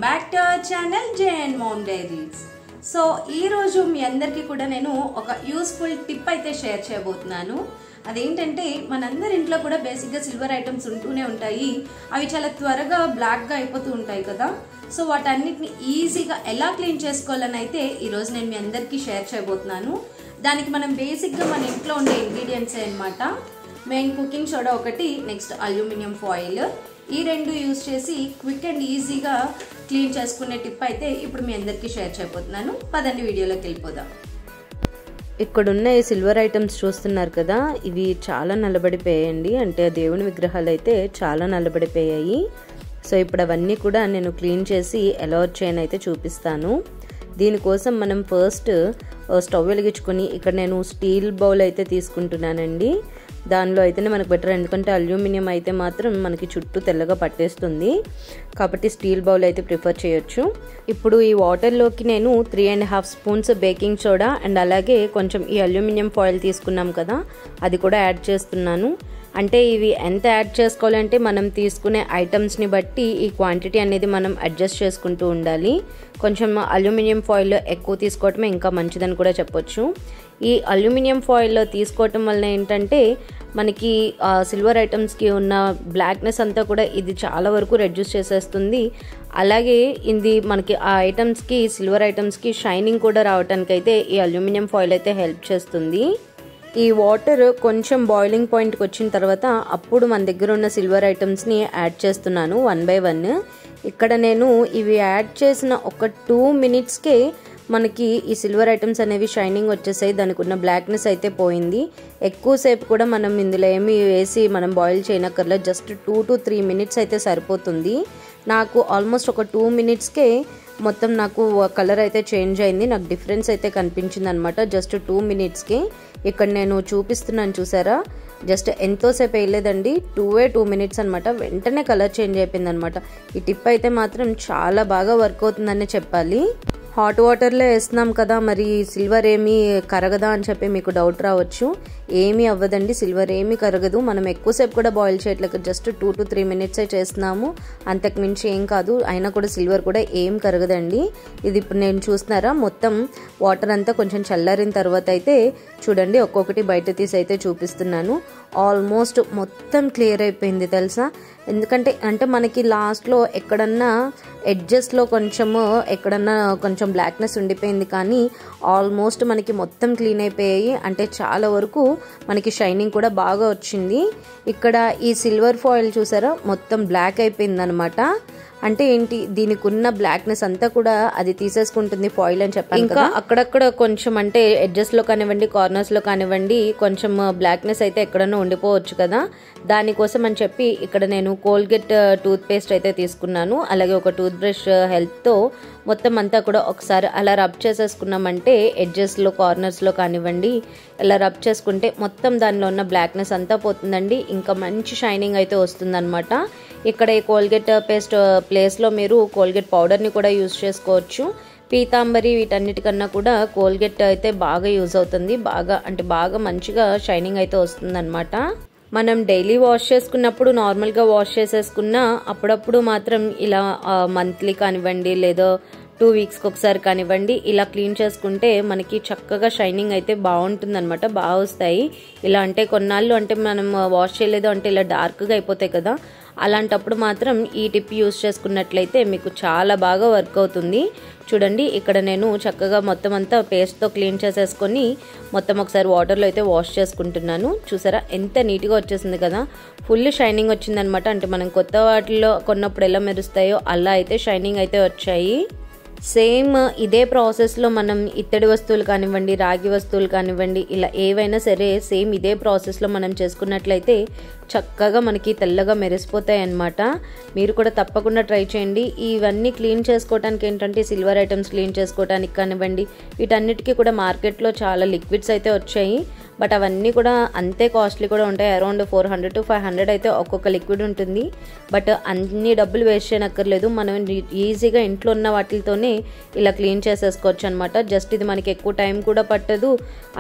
Back to our channel JN mom diaries. So ఈరోజు మీ అందరికీ కూడా నేను ఒక యూస్ఫుల్ టిప్ అయితే షేర్ చేయబోతున్నాను. అదేంటంటే మనందరి ఇంట్లో కూడా బేసిక్గా సిల్వర్ ఐటమ్స్ ఉంటూనే ఉంటాయి. అవి చాలా త్వరగా బ్లాక్గా అయిపోతూ ఉంటాయి కదా. సో వాటన్నిటిని ఈజీగా ఎలా క్లీన్ చేసుకోవాలని అయితే ఈరోజు నేను మీ అందరికీ షేర్ చేయబోతున్నాను. దానికి మనం బేసిక్గా మన ఇంట్లో ఉండే ఇంగ్రీడియంట్స్ అనమాట. మెయిన్ కుకింగ్ సోడా ఒకటి, నెక్స్ట్ అల్యూమినియం ఫాయిల్, ఈ రెండు యూజ్ చేసి క్విక్ అండ్ ఈజీగా క్లీన్ చేసుకునే టిప్ అయితే ఇప్పుడు మీ అందరికీ షేర్ చేయబోతున్నాను. పదండి వీడియోలోకి వెళ్ళిపోదాం. ఇక్కడున్న ఈ సిల్వర్ ఐటమ్స్ చూస్తున్నారు కదా, ఇవి చాలా నల్లబడిపోయాయండి. అంటే దేవుని విగ్రహాలు అయితే చాలా నల్లబడిపోయాయి. సో ఇప్పుడు అవన్నీ కూడా నేను క్లీన్ చేసి ఎలా వచ్చాయని అయితే చూపిస్తాను. దీనికోసం మనం ఫస్ట్ స్టవ్ వెలిగించుకొని ఇక్కడ నేను స్టీల్ బౌల్ అయితే తీసుకుంటున్నానండి. దానిలో అయితేనే మనకు బెటర్, ఎందుకంటే అల్యూమినియం అయితే మాత్రం మనకి చుట్టూ తెల్లగా పట్టేస్తుంది. కాబట్టి స్టీల్ బౌల్ అయితే ప్రిఫర్ చేయొచ్చు. ఇప్పుడు ఈ వాటర్లోకి నేను 3.5 స్పూన్స్ బేకింగ్ సోడా అండ్ అలాగే కొంచెం ఈ అల్యూమినియం ఫాయిల్ తీసుకున్నాం కదా, అది కూడా యాడ్ చేస్తున్నాను. అంటే ఇవి ఎంత యాడ్ చేసుకోవాలంటే మనం తీసుకునే ఐటమ్స్ని బట్టి ఈ క్వాంటిటీ అనేది మనం అడ్జస్ట్ చేసుకుంటూ ఉండాలి. కొంచెం అల్యూమినియం ఫాయిల్ ఎక్కువ తీసుకోవటమే ఇంకా మంచిదని కూడా చెప్పొచ్చు. ఈ అల్యూమినియం ఫాయిల్ తీసుకోవటం వల్ల ఏంటంటే మనకి సిల్వర్ ఐటమ్స్కి ఉన్న బ్లాక్నెస్ అంతా కూడా ఇది చాలా వరకు రెడ్యూస్ చేసేస్తుంది. అలాగే ఇది మనకి ఆ ఐటమ్స్కి, సిల్వర్ ఐటమ్స్కి షైనింగ్ కూడా రావడానికి అయితే ఈ అల్యూమినియం ఫాయిల్ అయితే హెల్ప్ చేస్తుంది. ఈ వాటర్ కొంచెం బాయిలింగ్ పాయింట్కి వచ్చిన తర్వాత అప్పుడు మన దగ్గర ఉన్న సిల్వర్ ఐటమ్స్ని యాడ్ చేస్తున్నాను 1 by 1. ఇక్కడ నేను ఇవి యాడ్ చేసిన ఒక 2 minutesకే మనకి ఈ సిల్వర్ ఐటమ్స్ అనేవి షైనింగ్ వచ్చేసాయి. దానికి ఉన్న బ్లాక్నెస్ అయితే పోయింది. ఎక్కువసేపు కూడా మనం ఇందులో ఏమి వేసి మనం బాయిల్ చేయనక్కర్లేదు. జస్ట్ 2 to 3 minutes అయితే సరిపోతుంది. నాకు ఆల్మోస్ట్ ఒక 2 minutesకే మొత్తం నాకు కలర్ అయితే చేంజ్ అయింది. నాకు డిఫరెన్స్ అయితే కనిపించింది అనమాట జస్ట్ 2 minutesకి. ఇక్కడ నేను చూపిస్తున్నాను చూసారా, జస్ట్ ఎంతోసేపు వేయలేదండి, 2 minutes అనమాట. వెంటనే కలర్ చేంజ్ అయిపోయింది అనమాట. ఈ టిప్ అయితే మాత్రం చాలా బాగా వర్క్ అవుతుందనే చెప్పాలి. హాట్ వాటర్లో వేస్తున్నాం కదా, మరి సిల్వర్ ఏమీ కరగదా అని చెప్పి మీకు డౌట్ రావచ్చు. ఏమీ అవ్వదండి, సిల్వర్ ఏమీ కరగదు. మనం ఎక్కువసేపు కూడా బాయిల్ చేయట్లేదు, జస్ట్ 2 to 3 minutes చేస్తున్నాము, అంతకు మించి ఏం కాదు. అయినా కూడా సిల్వర్ కూడా ఏం కరగదండి. ఇది ఇప్పుడు నేను చూస్తున్నారా, మొత్తం వాటర్ అంతా కొంచెం చల్లారిన తర్వాత అయితే చూడండి ఒక్కొక్కటి బయట తీసి అయితే చూపిస్తున్నాను. ఆల్మోస్ట్ మొత్తం క్లియర్ అయిపోయింది తెలుసా. ఎందుకంటే మనకి లాస్ట్లో ఎక్కడన్నా ఎడ్జెస్లో ఎక్కడన్నా కొంచెం బ్లాక్నెస్ ఉండిపోయింది, కానీ ఆల్మోస్ట్ మనకి మొత్తం క్లీన్ అయిపోయాయి. అంటే చాలా వరకు మనకి షైనింగ్ కూడా బాగా వచ్చింది. ఇక్కడ ఈ సిల్వర్ ఫాయిల్ చూసారా, మొత్తం బ్లాక్ అయిపోయింది అనమాట. అంటే ఏంటి, దీనికి ఉన్న బ్లాక్నెస్ అంతా కూడా అది తీసేసుకుంటుంది ఫాయిల్ అని చెప్పాను. ఇంకా అక్కడక్కడ కొంచెం అంటే ఎడ్జెస్లో కానివ్వండి, కార్నర్స్లో కానివ్వండి, కొంచెం బ్లాక్నెస్ అయితే ఎక్కడన్నా ఉండిపోవచ్చు కదా. దానికోసం అని చెప్పి ఇక్కడ నేను కోల్గేట్ టూత్ పేస్ట్ అయితే తీసుకున్నాను. అలాగే ఒక టూత్ బ్రష్ హెల్ప్తో మొత్తం అంతా కూడా ఒకసారి అలా రబ్ చేసేసుకున్నామంటే ఎడ్జెస్లో, కార్నర్స్లో కానివ్వండి, ఇలా రబ్ చేసుకుంటే మొత్తం దానిలో ఉన్న బ్లాక్నెస్ అంతా పోతుందండి. ఇంకా మంచి షైనింగ్ అయితే వస్తుందన్నమాట. ఇక్కడ ఈ కోల్గేట్ పేస్ట్ ప్లేస్లో మీరు కోల్గేట్ పౌడర్ని కూడా యూజ్ చేసుకోవచ్చు. పీతాంబరి వీటన్నిటికన్నా కూడా కోల్గేట్ అయితే బాగా యూజ్ అవుతుంది. బాగా మంచిగా షైనింగ్ అయితే వస్తుందన్నమాట. మనం డైలీ వాష్ చేసుకున్నప్పుడు నార్మల్గా వాష్ చేసేసుకున్నా అప్పుడప్పుడు మాత్రం ఇలా మంత్లీ కానివ్వండి లేదా 2 weeksకి ఒకసారి కానివ్వండి ఇలా క్లీన్ చేసుకుంటే మనకి చక్కగా షైనింగ్ అయితే బాగుంటుంది అనమాట. బాగా వస్తాయి. ఇలా అంటే కొన్నాళ్ళు అంటే మనం వాష్ చేయలేదు అంటే ఇలా డార్క్గా అయిపోతాయి కదా, అలాంటప్పుడు మాత్రం ఈ టిప్ యూజ్ చేసుకున్నట్లయితే మీకు చాలా బాగా వర్క్ అవుతుంది. చూడండి ఇక్కడ నేను చక్కగా మొత్తం అంతా పేస్ట్తో క్లీన్ చేసేసుకొని మొత్తం ఒకసారి వాటర్లో అయితే వాష్ చేసుకుంటున్నాను. చూసారా ఎంత నీట్గా వచ్చేసింది కదా, ఫుల్ షైనింగ్ వచ్చిందనమాట. అంటే మనం కొత్త వాటిలో కొన్నప్పుడు ఎలా మెరుస్తాయో అలా అయితే షైనింగ్ అయితే వచ్చాయి. సేమ్ ఇదే ప్రాసెస్లో మనం ఇత్తడి వస్తువులు కానివ్వండి, రాగి వస్తువులు కానివ్వండి, ఇలా ఏవైనా సరే సేమ్ ఇదే ప్రాసెస్లో మనం చేసుకున్నట్లయితే చక్కగా మనకి తెల్లగా మెరిసిపోతాయి అన్నమాట. మీరు కూడా తప్పకుండా ట్రై చేయండి. ఇవన్నీ క్లీన్ చేసుకోవడానికి ఏంటంటే సిల్వర్ ఐటమ్స్ క్లీన్ చేసుకోవడానికి కానివ్వండి, వీటన్నిటికీ కూడా మార్కెట్లో చాలా లిక్విడ్స్ అయితే వచ్చాయి. బట్ అవన్నీ కూడా అంతే కాస్ట్లీ కూడా ఉంటాయి. అరౌండ్ 400 to 500 అయితే ఒక్కొక్క లిక్విడ్ ఉంటుంది. బట్ అన్ని డబ్బులు వేస్ట్ చేయనక్కర్లేదు. మనం ఈజీగా ఇంట్లో ఉన్న వాటితోనే ఇలా క్లీన్ చేసేసుకోవచ్చు అనమాట. జస్ట్ ఇది మనకి ఎక్కువ టైం కూడా పట్టదు.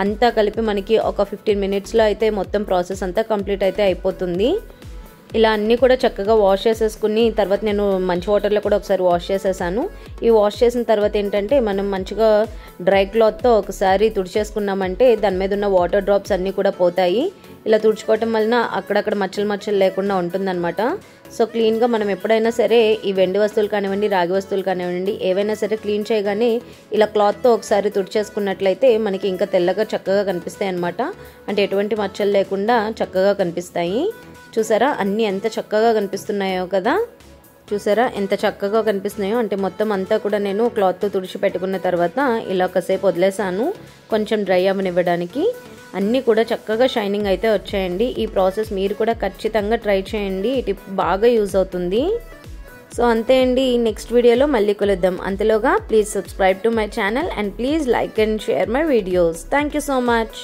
అంతా కలిపి మనకి ఒక 15 minutesలో అయితే మొత్తం ప్రాసెస్ అంతా కంప్లీట్ అయితే అయిపోతుంది. ఇలా అన్నీ కూడా చక్కగా వాష్ చేసేసుకుని తర్వాత నేను మంచి వాటర్లో కూడా ఒకసారి వాష్ చేసేసాను. ఈ వాష్ చేసిన తర్వాత ఏంటంటే మనం మంచిగా డ్రై క్లాత్తో ఒకసారి తుడిచేసుకున్నామంటే దాని మీద ఉన్న వాటర్ డ్రాప్స్ అన్నీ కూడా పోతాయి. ఇలా తుడుచుకోవటం వలన అక్కడక్కడ మచ్చలు లేకుండా ఉంటుందన్నమాట. సో క్లీన్గా మనం ఎప్పుడైనా సరే ఈ వెండి వస్తువులు కానివ్వండి, రాగి వస్తువులు కానివ్వండి, ఏవైనా సరే క్లీన్ చేయగానే ఇలా క్లాత్తో ఒకసారి తుడిచేసుకున్నట్లయితే మనకి ఇంకా తెల్లగా చక్కగా కనిపిస్తాయి అన్నమాట. అంటే ఎటువంటి మచ్చలు లేకుండా చక్కగా కనిపిస్తాయి. చూసారా అన్నీ ఎంత చక్కగా కనిపిస్తున్నాయో కదా. చూసారా ఎంత చక్కగా కనిపిస్తున్నాయో. అంటే మొత్తం అంతా కూడా నేను క్లాత్తో తుడిచి పెట్టుకున్న తర్వాత ఇలా కాసేపు వదిలేసాను కొంచెం డ్రై అవ్వనివ్వడానికి. అన్నీ కూడా చక్కగా షైనింగ్ అయితే వచ్చాయండి. ఈ ప్రాసెస్ మీరు కూడా ఖచ్చితంగా ట్రై చేయండి. ఈ టిప్ బాగా యూజ్ అవుతుంది. సో అంతే అండి, నెక్స్ట్ వీడియోలో మళ్ళీ కలుద్దాం. అంతలోగా please subscribe to my channel and please like and share my videos. Thank you so much.